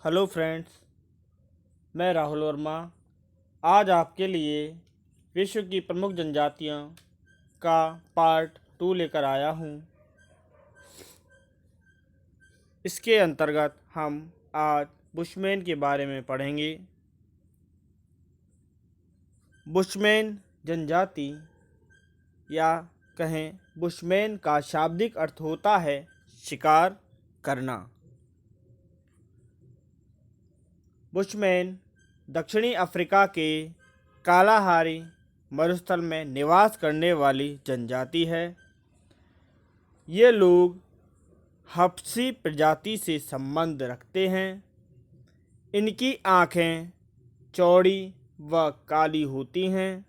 Hello friends, मैं राहुल वर्मा आज आपके लिए विश्व की प्रमुख जनजातियों का पार्ट 2 लेकर आया हूँ। इसके अंतर्गत हम आज बुशमैन के बारे में पढ़ेंगे। बुशमैन जनजाति या कहें बुशमैन का शाब्दिक अर्थ होता है शिकार करना। बुशमैन दक्षिणी अफ्रीका के कालाहारी मरुस्थल में निवास करने वाली जनजाति है। ये लोग हब्सी प्रजाति से संबंध रखते हैं। इनकी आँखें चौड़ी व काली होती हैं।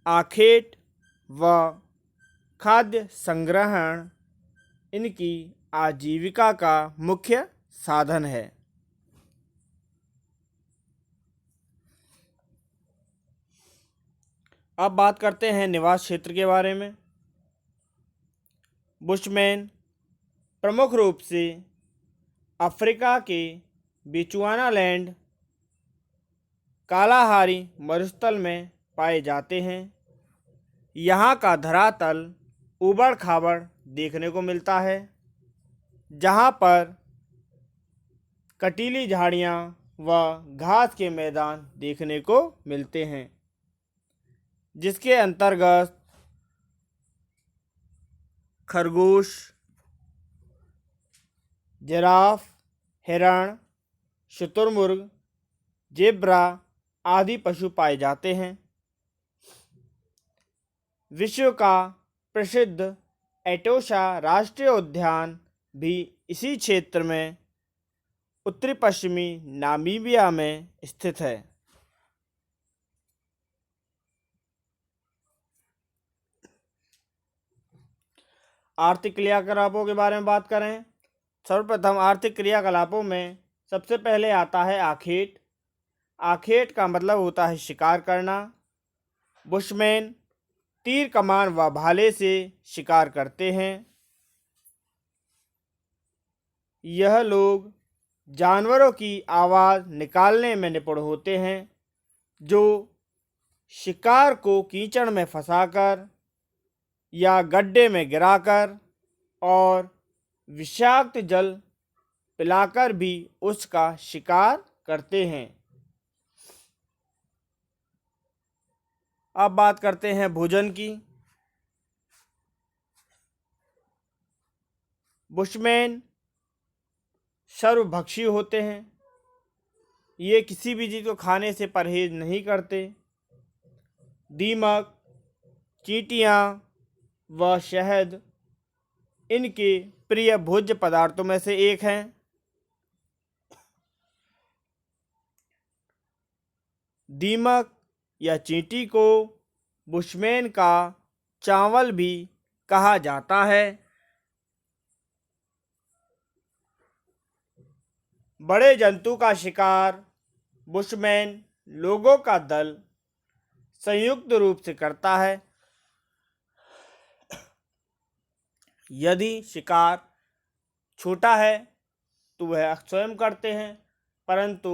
आखेट व खाद्य संग्रहण इनकी आजीविका का मुख्य साधन है। अब बात करते हैं निवास क्षेत्र के बारे में। बुशमैन प्रमुख रूप से अफ्रीका के बेचुआनालैंड कालाहारी मरुस्थल में पाए जाते हैं। यहाँ का धरातल ऊबड़ खाबड़ देखने को मिलता है, जहाँ पर कटीली झाड़ियाँ व घास के मैदान देखने को मिलते हैं, जिसके अंतर्गत खरगोश, जिराफ, हिरण, शुतुरमुर्ग, जेब्रा आदि पशु पाए जाते हैं। विश्व का प्रसिद्ध एटोसा राष्ट्रीय उद्यान भी इसी क्षेत्र में उत्तरी पश्चिमी नामीबिया में स्थित है। आर्थिक क्रियाकलापों के बारे में बात करें। सर्वप्रथम आर्थिक क्रियाकलापों में सबसे पहले आता है आखेट। आखेट का मतलब होता है शिकार करना। बुशमैन तीर कमान व भाले से शिकार करते हैं। यह लोग जानवरों की आवाज़ निकालने में निपुण होते हैं, जो शिकार को कीचड़ में फंसाकर या गड्ढे में गिराकर और विषाक्त जल पिलाकर भी उसका शिकार करते हैं। अब बात करते हैं भोजन की। बुशमैन सर्वभक्षी होते हैं। ये किसी भी चीज़ को खाने से परहेज नहीं करते। दीमक, चींटियाँ व शहद इनके प्रिय भोज्य पदार्थों में से एक हैं। दीमक या चींटी को बुशमैन का चावल भी कहा जाता है। बड़े जंतु का शिकार बुशमैन लोगों का दल संयुक्त रूप से करता है। यदि शिकार छोटा है तो वह स्वयं करते हैं, परंतु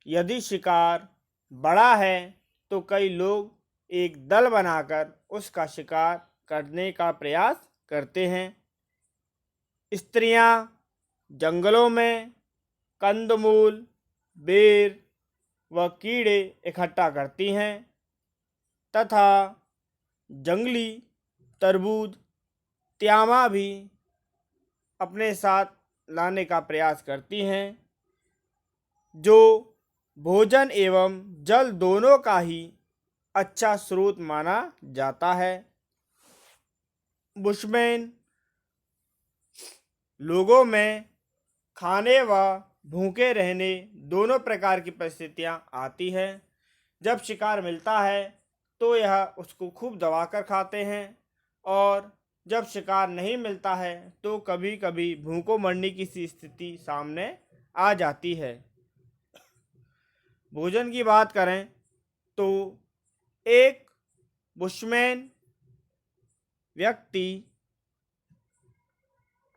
यदि शिकार बड़ा है तो कई लोग एक दल बनाकर उसका शिकार करने का प्रयास करते हैं। स्त्रियां जंगलों में कंदमूल, बेर व कीड़े इकट्ठा करती हैं तथा जंगली तरबूज, त्यामा भी अपने साथ लाने का प्रयास करती हैं, जो भोजन एवं जल दोनों का ही अच्छा स्रोत माना जाता है। बुशमैन लोगों में खाने व भूखे रहने दोनों प्रकार की परिस्थितियां आती हैं। जब शिकार मिलता है तो यह उसको खूब दबाकर खाते हैं, और जब शिकार नहीं मिलता है तो कभी कभी भूखों मरने की सी स्थिति सामने आ जाती है। भोजन की बात करें तो एक बुशमैन व्यक्ति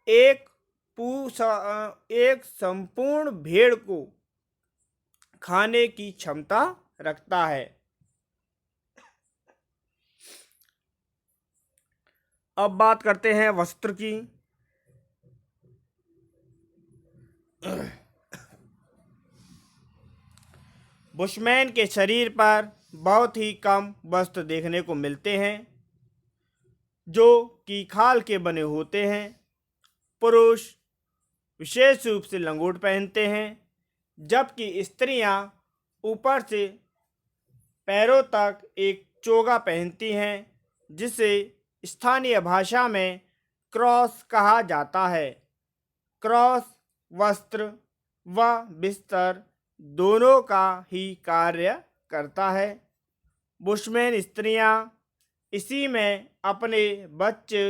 एक एक संपूर्ण भेड़ को खाने की क्षमता रखता है। अब बात करते हैं वस्त्र की। बुशमैन के शरीर पर बहुत ही कम वस्त्र देखने को मिलते हैं जो कि खाल के बने होते हैं। पुरुष विशेष रूप से लंगोट पहनते हैं, जबकि स्त्रियां ऊपर से पैरों तक एक चोगा पहनती हैं, जिसे स्थानीय भाषा में क्रॉस कहा जाता है। क्रॉस वस्त्र व बिस्तर दोनों का ही कार्य करता है। बुशमैन स्त्रियां इसी में अपने बच्चे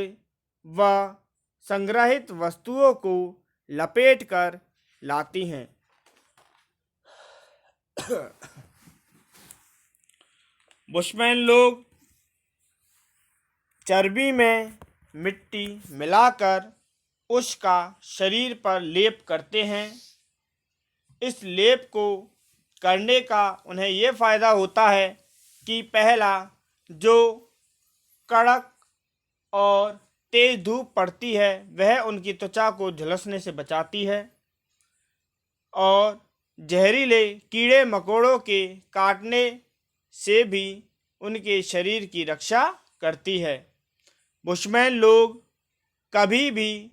व संग्रहित वस्तुओं को लपेट कर लाती हैं। बुशमैन लोग चर्बी में मिट्टी मिलाकर उसका शरीर पर लेप करते हैं। इस लेप को करने का उन्हें ये फ़ायदा होता है कि पहला, जो कड़क और तेज धूप पड़ती है वह उनकी त्वचा को झुलसने से बचाती है और जहरीले कीड़े मकोड़ों के काटने से भी उनके शरीर की रक्षा करती है। बुशमैन लोग कभी भी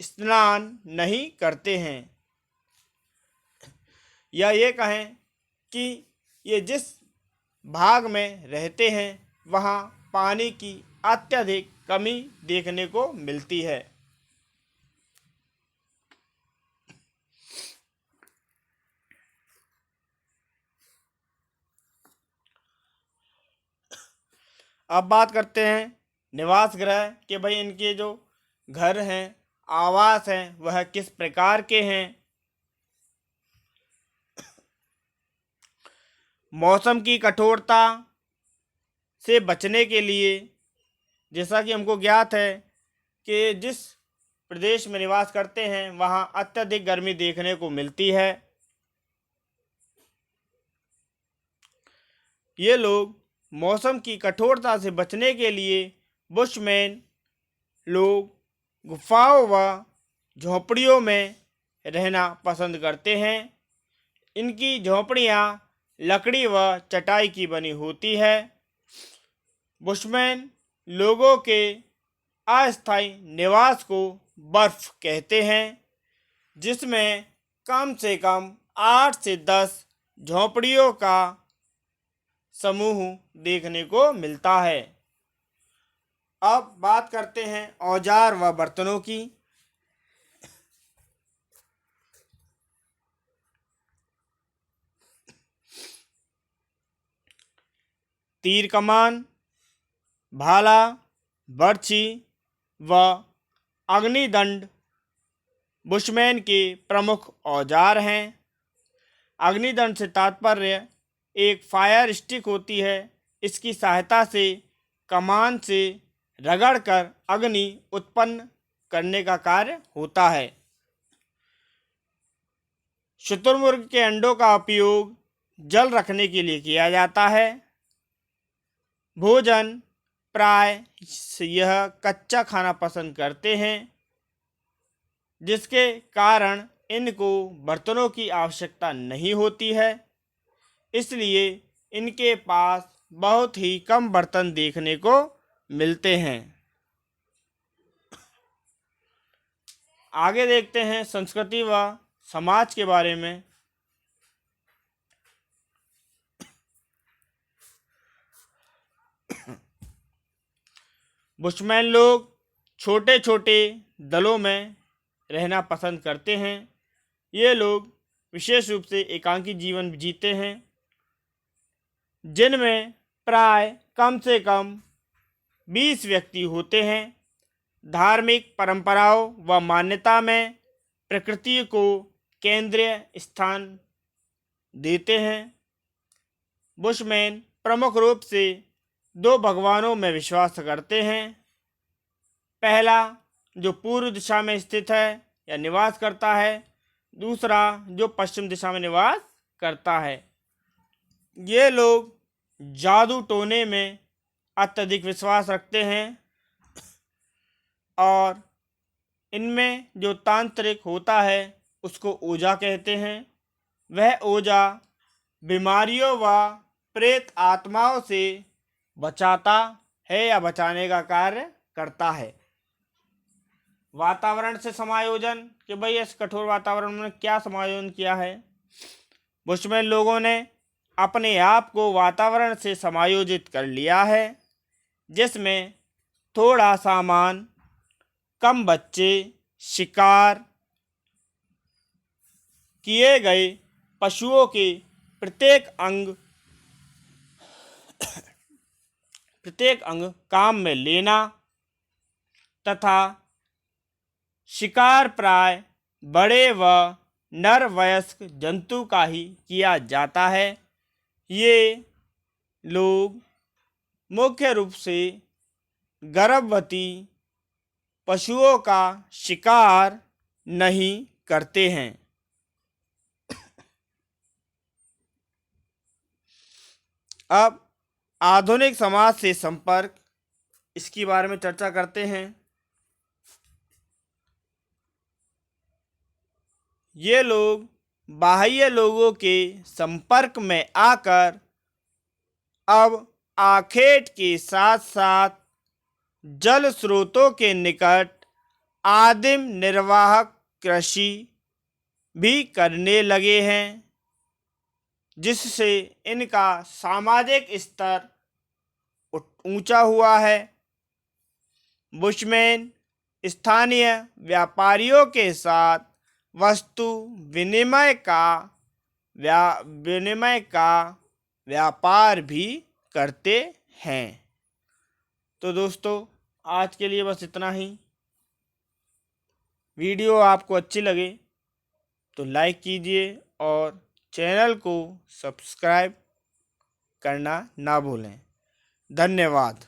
स्नान नहीं करते हैं, या ये कहें कि ये जिस भाग में रहते हैं वहाँ पानी की अत्यधिक कमी देखने को मिलती है। अब बात करते हैं निवास गृह कि भाई इनके जो घर हैं, आवास हैं, वह किस प्रकार के हैं। मौसम की कठोरता से बचने के लिए, जैसा कि हमको ज्ञात है कि जिस प्रदेश में निवास करते हैं वहाँ अत्यधिक गर्मी देखने को मिलती है, ये लोग मौसम की कठोरता से बचने के लिए बुशमैन लोग गुफाओं व झोपड़ियों में रहना पसंद करते हैं। इनकी झोपड़ियाँ लकड़ी व चटाई की बनी होती है। बुशमैन लोगों के अस्थायी निवास को बर्फ कहते हैं, जिसमें कम से कम 8 से 10 झोपड़ियों का समूह देखने को मिलता है। अब बात करते हैं औजार व बर्तनों की। तीर कमान, भाला, बर्छी व अग्निदंड बुशमैन के प्रमुख औजार हैं। अग्निदंड से तात्पर्य एक फायर स्टिक होती है। इसकी सहायता से कमान से रगड़कर अग्नि उत्पन्न करने का कार्य होता है। शुतुरमुर्ग के अंडों का उपयोग जल रखने के लिए किया जाता है। भोजन प्राय यह कच्चा खाना पसंद करते हैं, जिसके कारण इनको बर्तनों की आवश्यकता नहीं होती है। इसलिए इनके पास बहुत ही कम बर्तन देखने को मिलते हैं। आगे देखते हैं संस्कृति व समाज के बारे में। बुशमैन लोग छोटे छोटे दलों में रहना पसंद करते हैं। ये लोग विशेष रूप से एकांकी जीवन जीते हैं, जिनमें प्राय कम से कम 20 व्यक्ति होते हैं। धार्मिक परंपराओं व मान्यता में प्रकृति को केंद्रीय स्थान देते हैं। बुशमैन प्रमुख रूप से 2 भगवानों में विश्वास करते हैं। पहला जो पूर्व दिशा में स्थित है या निवास करता है, दूसरा जो पश्चिम दिशा में निवास करता है। ये लोग जादू टोने में अत्यधिक विश्वास रखते हैं और इनमें जो तांत्रिक होता है उसको ओझा कहते हैं। वह ओझा बीमारियों व प्रेत आत्माओं से बचाता है या बचाने का कार्य करता है। वातावरण से समायोजन कि भाई इस कठोर वातावरण में क्या समायोजन किया है। बुशमैन लोगों ने अपने आप को वातावरण से समायोजित कर लिया है, जिसमें थोड़ा सामान, कम बच्चे, शिकार किए गए पशुओं के प्रत्येक अंग काम में लेना तथा शिकार प्राय बड़े व नर वयस्क जंतु का ही किया जाता है। ये लोग मुख्य रूप से गर्भवती पशुओं का शिकार नहीं करते हैं। अब आधुनिक समाज से संपर्क, इसके बारे में चर्चा करते हैं। ये लोग बाह्य लोगों के संपर्क में आकर अब आखेट के साथ साथ जल स्रोतों के निकट आदिम निर्वाहक कृषि भी करने लगे हैं, जिससे इनका सामाजिक स्तर ऊंचा हुआ है। बुशमैन स्थानीय व्यापारियों के साथ वस्तु विनिमय का व्यापार भी करते हैं। तो दोस्तों, आज के लिए बस इतना ही। वीडियो आपको अच्छी लगे तो लाइक कीजिए और चैनल को सब्सक्राइब करना ना भूलें। धन्यवाद।